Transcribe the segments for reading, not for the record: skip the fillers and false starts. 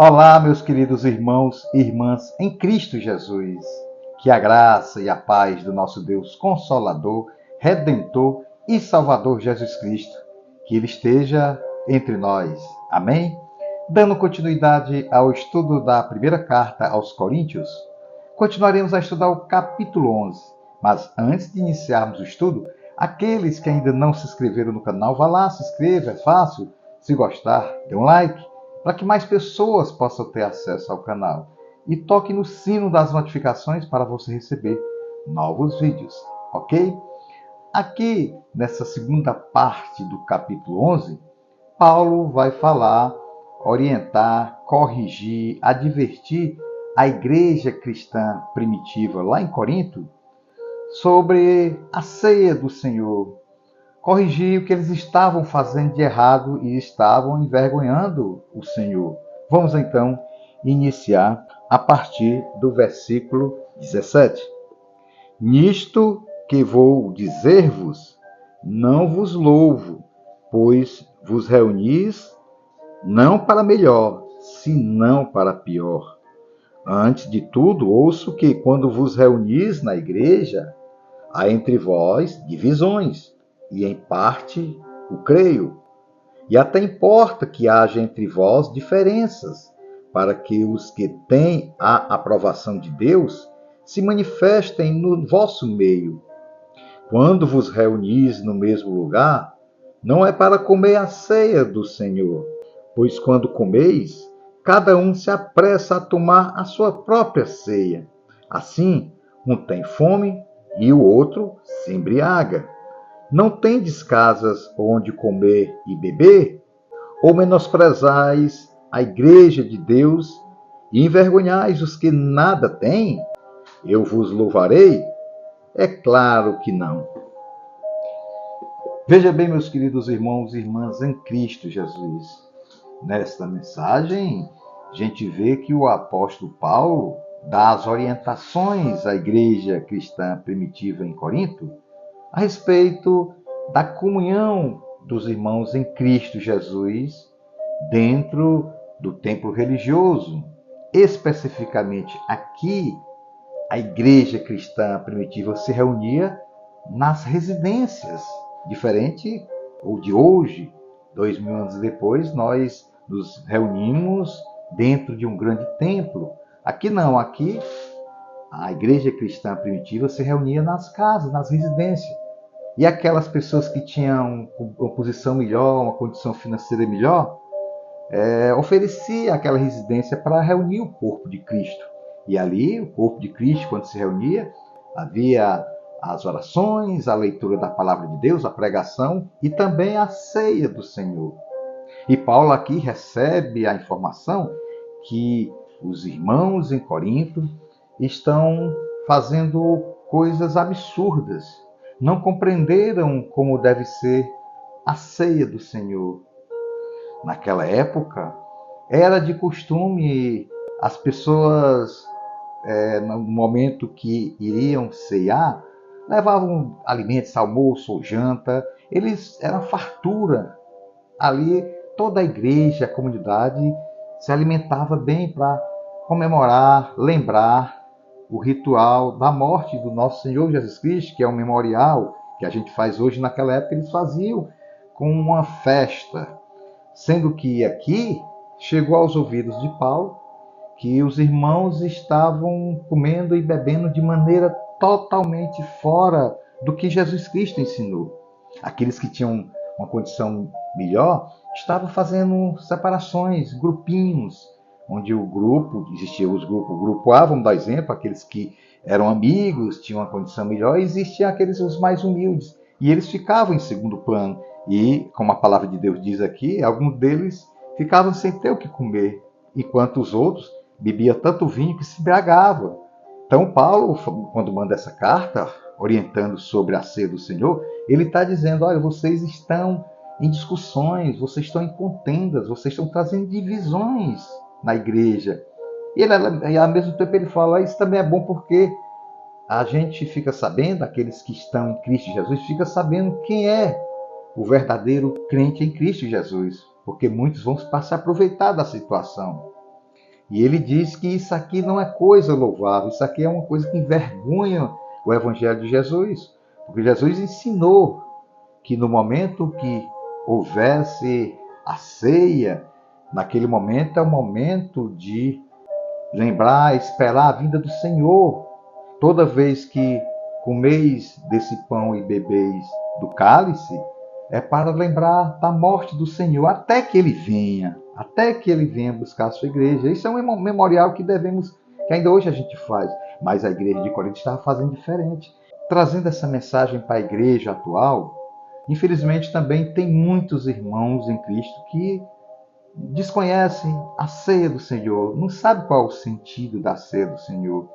Olá, meus queridos irmãos e irmãs em Cristo Jesus. Que a graça e a paz do nosso Deus Consolador, Redentor e Salvador Jesus Cristo, que Ele esteja entre nós. Amém? Dando continuidade ao estudo da primeira carta aos Coríntios, continuaremos a estudar o capítulo 11. Mas antes de iniciarmos o estudo, aqueles que ainda não se inscreveram no canal, vá lá, se inscreva, é fácil. Se gostar, dê um like, para que mais pessoas possam ter acesso ao canal. E toque no sino das notificações para você receber novos vídeos, ok? Aqui, nessa segunda parte do capítulo 11, Paulo vai falar, orientar, corrigir, advertir a igreja cristã primitiva lá em Corinto sobre a ceia do Senhor, corrigir o que eles estavam fazendo de errado e estavam envergonhando o Senhor. Vamos então iniciar a partir do versículo 17. Nisto que vou dizer-vos, não vos louvo, pois vos reunis não para melhor, senão para pior. Antes de tudo, ouço que quando vos reunis na igreja, há entre vós divisões, e em parte o creio. E até importa que haja entre vós diferenças, para que os que têm a aprovação de Deus se manifestem no vosso meio. Quando vos reunis no mesmo lugar, não é para comer a ceia do Senhor, pois quando comeis, cada um se apressa a tomar a sua própria ceia. Assim, um tem fome e o outro se embriaga. Não tendes casas onde comer e beber? Ou menosprezais a igreja de Deus e envergonhais os que nada têm? Eu vos louvarei? É claro que não. Veja bem, meus queridos irmãos e irmãs em Cristo Jesus. Nesta mensagem, a gente vê que o apóstolo Paulo dá as orientações à igreja cristã primitiva em Corinto a respeito da comunhão dos irmãos em Cristo Jesus dentro do templo religioso. Especificamente aqui, a igreja cristã primitiva se reunia nas residências, diferente ou de hoje, 2000 anos depois, nós nos reunimos dentro de um grande templo. Aqui não, aqui a igreja cristã primitiva se reunia nas casas, nas residências. E aquelas pessoas que tinham uma posição melhor, uma condição financeira melhor, oferecia aquela residência para reunir o corpo de Cristo. E ali, o corpo de Cristo, quando se reunia, havia as orações, a leitura da palavra de Deus, a pregação e também a ceia do Senhor. E Paulo aqui recebe a informação que os irmãos em Corinto estão fazendo coisas absurdas. Não compreenderam como deve ser a ceia do Senhor. Naquela época, era de costume as pessoas, no momento que iriam cear, levavam alimentos, almoço ou janta, eles eram fartura. Ali, toda a igreja, a comunidade, se alimentava bem para comemorar, lembrar o ritual da morte do nosso Senhor Jesus Cristo, que é um memorial que a gente faz hoje. Naquela época eles faziam com uma festa, sendo que aqui chegou aos ouvidos de Paulo que os irmãos estavam comendo e bebendo de maneira totalmente fora do que Jesus Cristo ensinou. Aqueles que tinham uma condição melhor estavam fazendo separações, grupinhos, onde existia o grupo A, vamos dar exemplo, aqueles que eram amigos, tinham uma condição melhor, e existiam aqueles os mais humildes, e eles ficavam em segundo plano. E, como a palavra de Deus diz aqui, alguns deles ficavam sem ter o que comer, enquanto os outros bebiam tanto vinho que se embriagavam. Então, Paulo, quando manda essa carta, orientando sobre a ceia do Senhor, ele está dizendo, olha, vocês estão em discussões, vocês estão em contendas, vocês estão trazendo divisões na igreja. E ao mesmo tempo ele fala, isso também é bom porque a gente fica sabendo, aqueles que estão em Cristo Jesus, fica sabendo quem é o verdadeiro crente em Cristo Jesus, porque muitos vão se aproveitar da situação. E ele diz que isso aqui não é coisa louvável, isso aqui é uma coisa que envergonha o Evangelho de Jesus. Porque Jesus ensinou que no momento que houvesse a ceia, naquele momento é o momento de lembrar, esperar a vinda do Senhor. Toda vez que comeis desse pão e bebeis do cálice, é para lembrar da morte do Senhor, até que ele venha buscar a sua igreja. Isso é um memorial que que ainda hoje a gente faz, mas a igreja de Corinto estava fazendo diferente. Trazendo essa mensagem para a igreja atual, infelizmente também tem muitos irmãos em Cristo que desconhecem a ceia do Senhor, não sabem qual é o sentido da ceia do Senhor.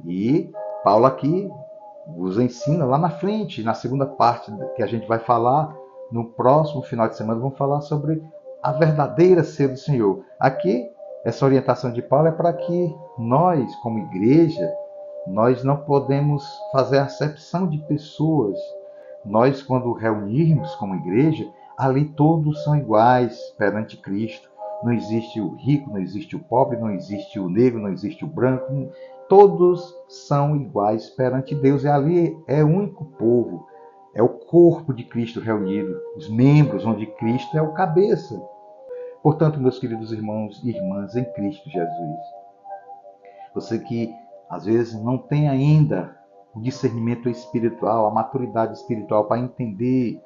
E Paulo aqui vos ensina lá na frente, na segunda parte que a gente vai falar, no próximo final de semana, vamos falar sobre a verdadeira ceia do Senhor. Aqui, essa orientação de Paulo é para que nós, como igreja, nós não podemos fazer acepção de pessoas. Nós, quando reunirmos como igreja, ali todos são iguais perante Cristo. Não existe o rico, não existe o pobre, não existe o negro, não existe o branco. Todos são iguais perante Deus. E ali é o único povo, é o corpo de Cristo reunido, os membros onde Cristo é o cabeça. Portanto, meus queridos irmãos e irmãs em Cristo Jesus, você que às vezes não tem ainda o discernimento espiritual, a maturidade espiritual para entender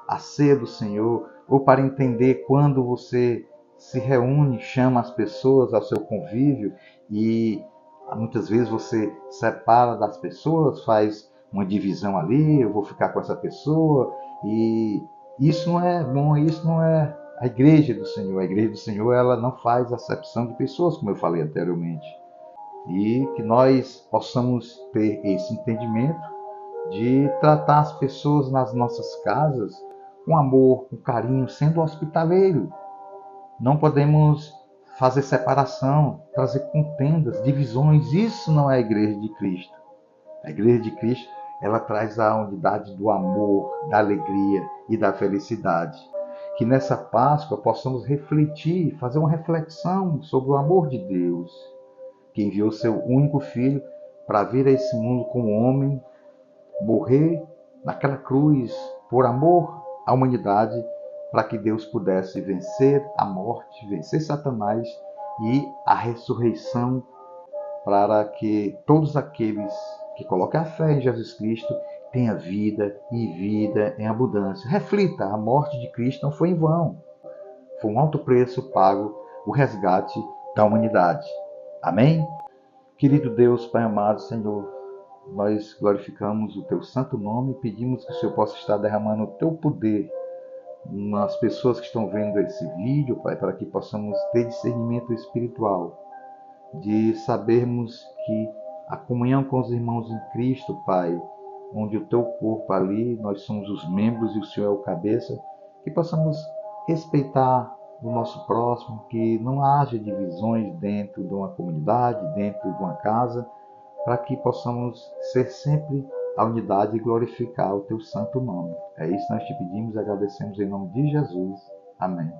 a ceia do Senhor, ou para entender quando você se reúne, chama as pessoas ao seu convívio e muitas vezes você separa das pessoas, faz uma divisão ali, eu vou ficar com essa pessoa, e isso não é bom, isso não é a igreja do Senhor. A igreja do Senhor, ela não faz acepção de pessoas, como eu falei anteriormente. E que nós possamos ter esse entendimento de tratar as pessoas nas nossas casas com amor, com carinho, sendo hospitaleiro. Não podemos fazer separação, trazer contendas, divisões. Isso não é a igreja de Cristo. A igreja de Cristo, ela traz a unidade do amor, da alegria e da felicidade. Que nessa Páscoa possamos refletir, fazer uma reflexão sobre o amor de Deus, que enviou seu único filho para vir a esse mundo como homem, morrer naquela cruz por amor à humanidade, para que Deus pudesse vencer a morte, vencer Satanás e a ressurreição, para que todos aqueles que colocam a fé em Jesus Cristo tenham vida e vida em abundância. Reflita, a morte de Cristo não foi em vão. Foi um alto preço pago, o resgate da humanidade. Amém? Querido Deus, Pai amado, Senhor, nós glorificamos o Teu santo nome e pedimos que o Senhor possa estar derramando o Teu poder nas pessoas que estão vendo esse vídeo, Pai, para que possamos ter discernimento espiritual, de sabermos que a comunhão com os irmãos em Cristo, Pai, onde o Teu corpo ali, nós somos os membros e o Senhor é o cabeça, que possamos respeitar o nosso próximo, que não haja divisões dentro de uma comunidade, dentro de uma casa, para que possamos ser sempre a unidade e glorificar o Teu santo nome. É isso que nós te pedimos e agradecemos em nome de Jesus. Amém.